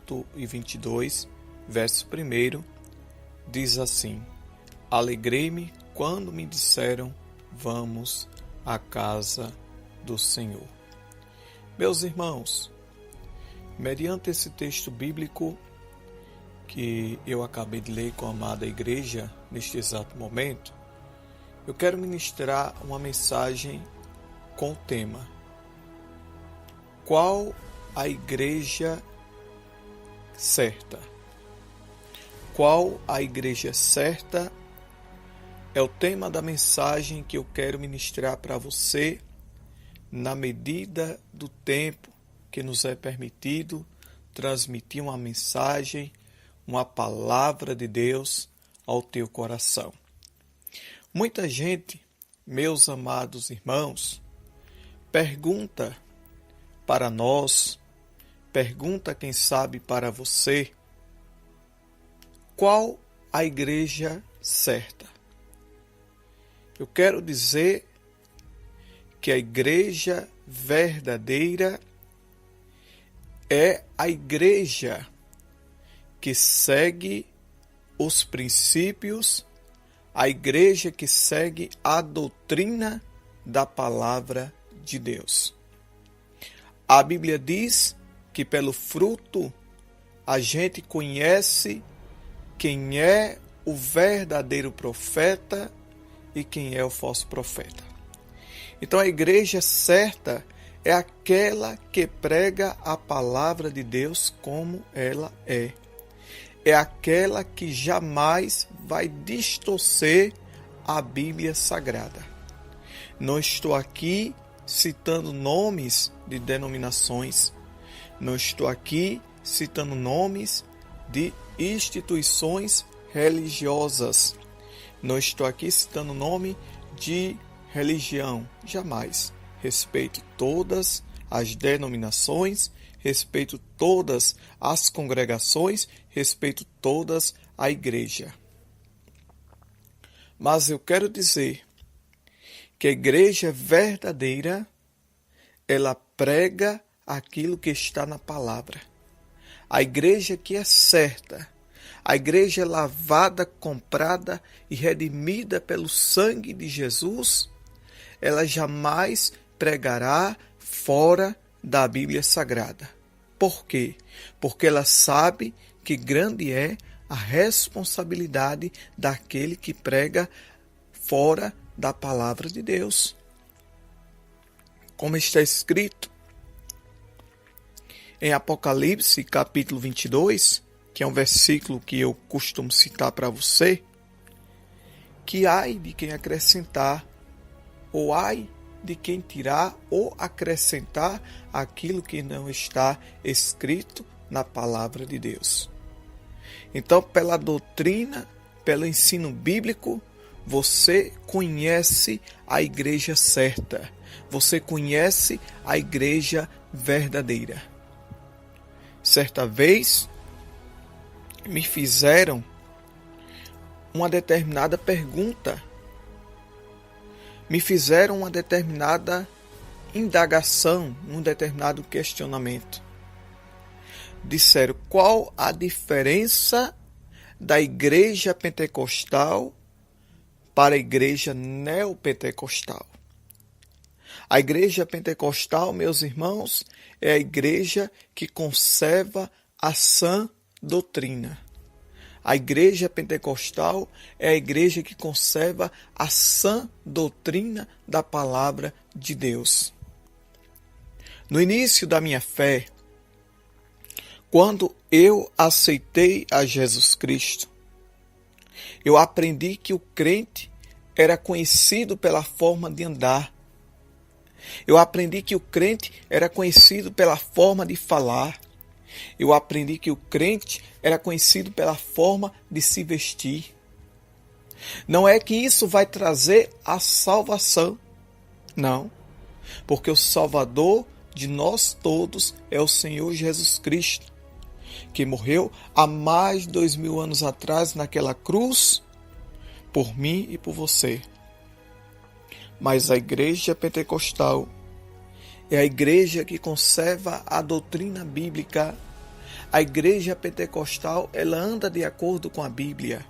122, verso 1, diz assim: Alegrei-me quando me disseram, vamos à casa do Senhor. Meus irmãos, mediante esse texto bíblico que eu acabei de ler com a amada igreja neste exato momento, eu quero ministrar uma mensagem com o tema: qual a igreja certa? Qual a igreja certa é o tema da mensagem que eu quero ministrar para você na medida do tempo que nos é permitido transmitir uma mensagem, uma palavra de Deus ao teu coração. Muita gente, meus amados irmãos, pergunta para nós, pergunta quem sabe para você, qual a igreja certa? Eu quero dizer que a igreja verdadeira é a igreja que segue os princípios, a igreja que segue a doutrina da palavra de Deus. A Bíblia diz que pelo fruto a gente conhece quem é o verdadeiro profeta e quem é o falso profeta. Então a igreja certa é aquela que prega a palavra de Deus como ela é. É aquela que jamais vai distorcer a Bíblia Sagrada. Não estou aqui citando nomes de denominações. Não estou aqui citando nomes de instituições religiosas. Não estou aqui citando nome de religião. Jamais. Respeito todas as denominações, respeito todas as congregações, respeito todas a igreja. Mas eu quero dizer que a igreja verdadeira, ela prega aquilo que está na palavra. A igreja que é certa, a igreja lavada, comprada e redimida pelo sangue de Jesus, ela jamais pregará fora da Bíblia Sagrada. Por quê? Porque ela sabe que grande é a responsabilidade daquele que prega fora da palavra de Deus. Como está escrito em Apocalipse, capítulo 22, que é um versículo que eu costumo citar para você, que ai de quem acrescentar, ou ai de quem tirar ou acrescentar aquilo que não está escrito na palavra de Deus. Então, pela doutrina, pelo ensino bíblico, você conhece a igreja certa. Você conhece a igreja verdadeira. Certa vez, me fizeram uma determinada pergunta. Me fizeram uma determinada indagação, um determinado questionamento. Disseram: qual a diferença da igreja pentecostal para a igreja neopentecostal? A igreja pentecostal, meus irmãos, é a igreja que conserva a sã doutrina. A igreja pentecostal é a igreja que conserva a sã doutrina da palavra de Deus. No início da minha fé, quando eu aceitei a Jesus Cristo, eu aprendi que o crente era conhecido pela forma de andar. Eu aprendi que o crente era conhecido pela forma de falar. Eu aprendi que o crente era conhecido pela forma de se vestir. Não é que isso vai trazer a salvação. Não. Porque o Salvador de nós todos é o Senhor Jesus Cristo, que morreu há mais de 2000 anos atrás naquela cruz por mim e por você. Mas a igreja pentecostal é a igreja que conserva a doutrina bíblica, A igreja pentecostal, ela anda de acordo com a Bíblia.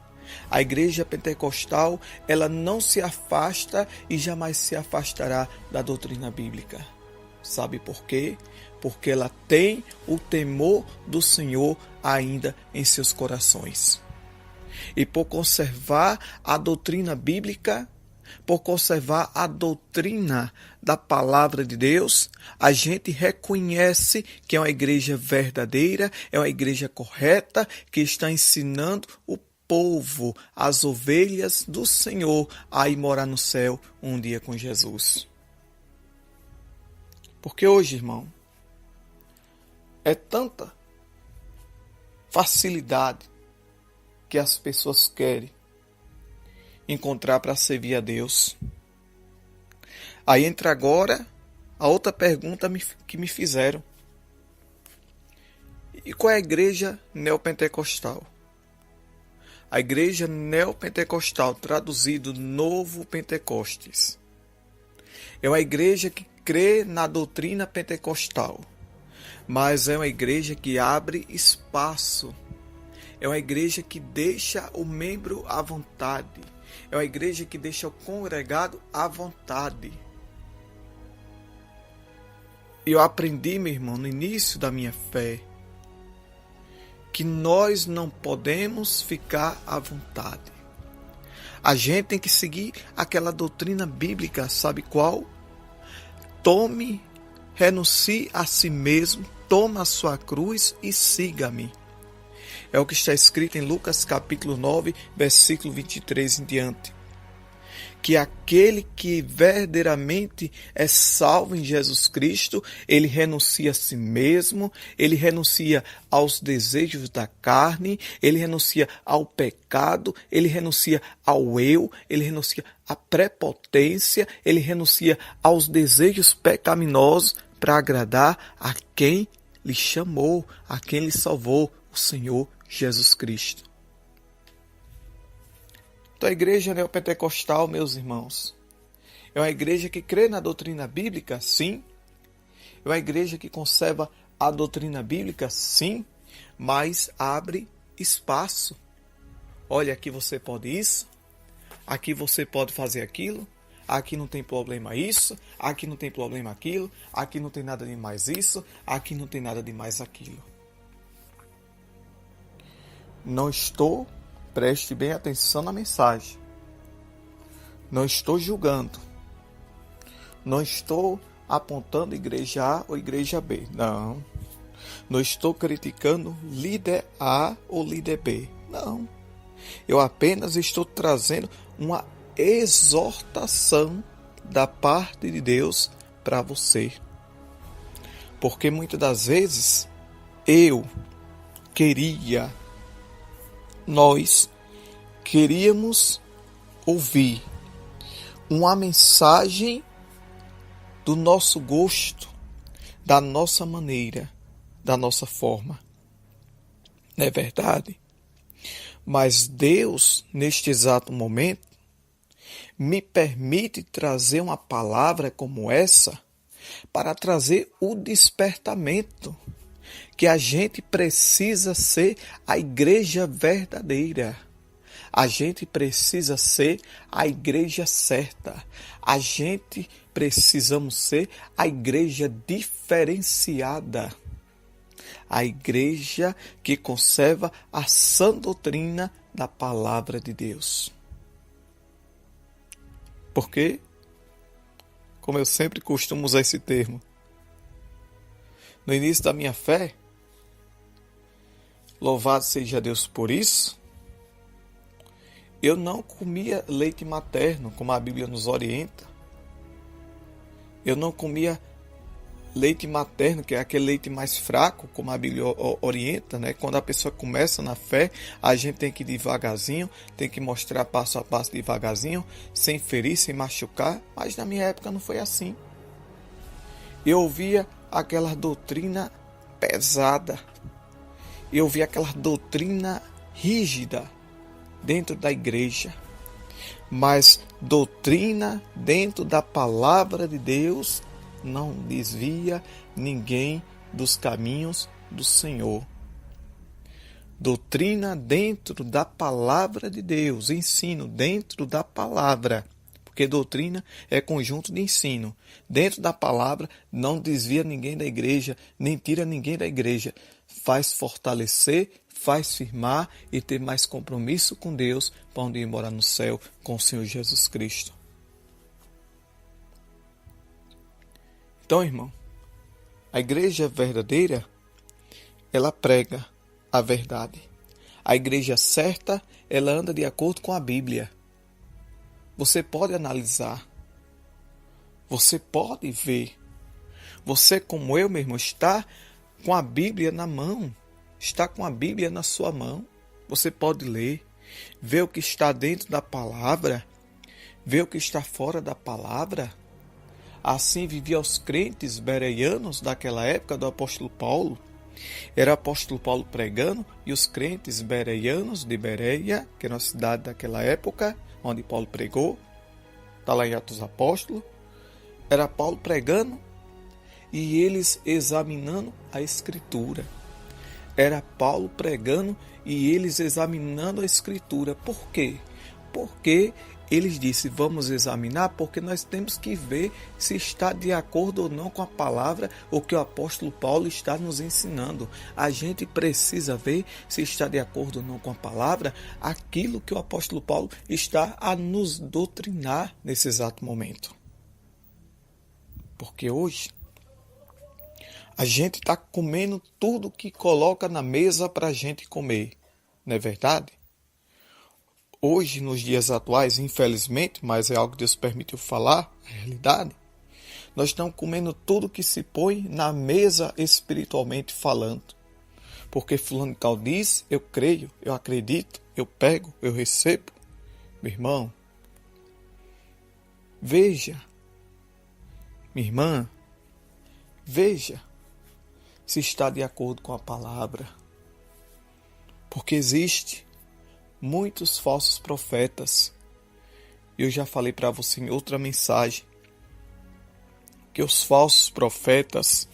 A igreja pentecostal, ela não se afasta e jamais se afastará da doutrina bíblica. Sabe por quê? Porque ela tem o temor do Senhor ainda em seus corações. E por conservar a doutrina bíblica, por conservar a doutrina da palavra de Deus, a gente reconhece que é uma igreja verdadeira, é uma igreja correta, que está ensinando o povo, as ovelhas do Senhor, a ir morar no céu um dia com Jesus. Porque hoje, irmão, é tanta facilidade que as pessoas querem encontrar para servir a Deus. Aí entra agora a outra pergunta que me fizeram. E qual é a igreja neopentecostal? A igreja neopentecostal, traduzido Novo Pentecostes, é uma igreja que crê na doutrina pentecostal, mas é uma igreja que abre espaço. É uma igreja que deixa o membro à vontade. É uma igreja que deixa o congregado à vontade. Eu aprendi, meu irmão, no início da minha fé, que nós não podemos ficar à vontade. A gente tem que seguir aquela doutrina bíblica, sabe qual? Tome, renuncie a si mesmo, toma a sua cruz e siga-me. É o que está escrito em Lucas capítulo 9, versículo 23 em diante. Que aquele que verdadeiramente é salvo em Jesus Cristo, ele renuncia a si mesmo, ele renuncia aos desejos da carne, ele renuncia ao pecado, ele renuncia ao eu, ele renuncia à prepotência, ele renuncia aos desejos pecaminosos para agradar a quem lhe chamou, a quem lhe salvou, o Senhor Jesus Cristo. Então a igreja neopentecostal, meus irmãos, é uma igreja que crê na doutrina bíblica, sim. É uma igreja que conserva a doutrina bíblica, sim, mas abre espaço. Olha, aqui você pode isso, aqui você pode fazer aquilo, aqui não tem problema isso, aqui não tem problema aquilo, aqui não tem nada de mais isso, aqui não tem nada de mais aquilo. Não estou, preste bem atenção na mensagem. Não estou julgando. Não estou apontando igreja A ou igreja B. Não. Não estou criticando líder A ou líder B. Não. Eu apenas estou trazendo uma exortação da parte de Deus para você. Porque muitas das vezes nós queríamos ouvir uma mensagem do nosso gosto, da nossa maneira, da nossa forma. Não é verdade? Mas Deus, neste exato momento, me permite trazer uma palavra como essa para trazer o despertamento. Que a gente precisa ser a igreja verdadeira. A gente precisa ser a igreja certa. A gente precisamos ser a igreja diferenciada. A igreja que conserva a sã doutrina da palavra de Deus. Porque, como eu sempre costumo usar esse termo, no início da minha fé, louvado seja Deus por isso, eu não comia leite materno, como a Bíblia nos orienta. Eu não comia leite materno, que é aquele leite mais fraco, como a Bíblia orienta, né? Quando a pessoa começa na fé, a gente tem que ir devagarzinho, tem que mostrar passo a passo devagarzinho, sem ferir, sem machucar. Mas na minha época não foi assim. Eu ouvia aquela doutrina pesada. Eu ouvia aquela doutrina rígida dentro da igreja. Mas doutrina dentro da palavra de Deus não desvia ninguém dos caminhos do Senhor. Doutrina dentro da palavra de Deus, ensino dentro da palavra. Porque doutrina é conjunto de ensino. Dentro da palavra não desvia ninguém da igreja, nem tira ninguém da igreja. Faz fortalecer, faz firmar e ter mais compromisso com Deus para onde ir morar no céu com o Senhor Jesus Cristo. Então, irmão, a igreja verdadeira, ela prega a verdade. A igreja certa, ela anda de acordo com a Bíblia. Você pode analisar. Você pode ver. Você, como eu, meu irmão, está com a Bíblia na mão. Está com a Bíblia na sua mão. Você pode ler, ver o que está dentro da palavra, ver o que está fora da palavra. Assim viviam os crentes bereanos daquela época do apóstolo Paulo. Era o apóstolo Paulo pregando e os crentes bereanos de Bereia, que era uma cidade daquela época, onde Paulo pregou, está lá em Atos dos Apóstolos, era Paulo pregando e eles examinando a Escritura. Era Paulo pregando e eles examinando a Escritura. Por quê? Porque eles disseram, vamos examinar, porque nós temos que ver se está de acordo ou não com a palavra o que o apóstolo Paulo está nos ensinando. A gente precisa ver se está de acordo ou não com a palavra aquilo que o apóstolo Paulo está a nos doutrinar nesse exato momento. Porque hoje a gente está comendo tudo que coloca na mesa para a gente comer, não é verdade? Hoje, nos dias atuais, infelizmente, mas é algo que Deus permitiu falar, a realidade, nós estamos comendo tudo que se põe na mesa espiritualmente falando. Porque fulano tal diz, eu creio, eu acredito, eu pego, eu recebo. Meu irmão, veja, minha irmã, veja se está de acordo com a palavra. Porque existe muitos falsos profetas. Eu já falei para você em outra mensagem que os falsos profetas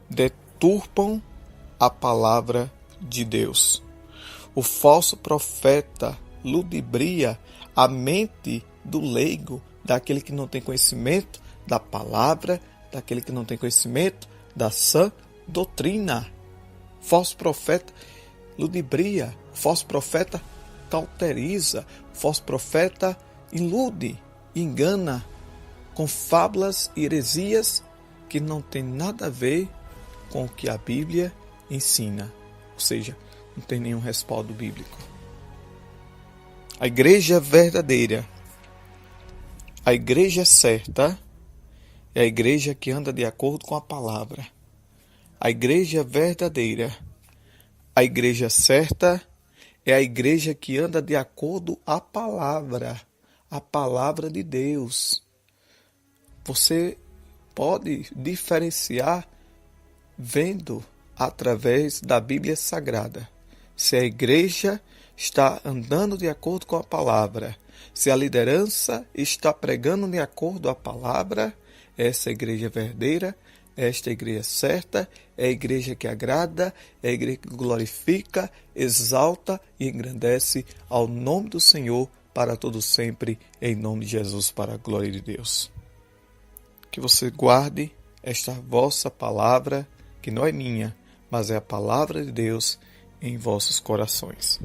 deturpam a palavra de Deus. O falso profeta ludibria a mente do leigo, daquele que não tem conhecimento da palavra, daquele que não tem conhecimento da sã doutrina. Falso profeta ludibria, falso profeta cauteriza, falso profeta ilude, engana com fábulas e heresias que não tem nada a ver com o que a Bíblia ensina. Ou seja, não tem nenhum respaldo bíblico. A igreja verdadeira, a igreja certa, é a igreja que anda de acordo com a palavra. A igreja verdadeira, a igreja certa, é a igreja que anda de acordo com a palavra de Deus. Você pode diferenciar vendo através da Bíblia Sagrada se a igreja está andando de acordo com a palavra, se a liderança está pregando de acordo com a palavra. Essa é a igreja verdadeira, esta é a igreja certa, é a igreja que agrada, é a igreja que glorifica, exalta e engrandece ao nome do Senhor para todo sempre, em nome de Jesus, para a glória de Deus. Que você guarde esta vossa palavra, que não é minha, mas é a palavra de Deus em vossos corações.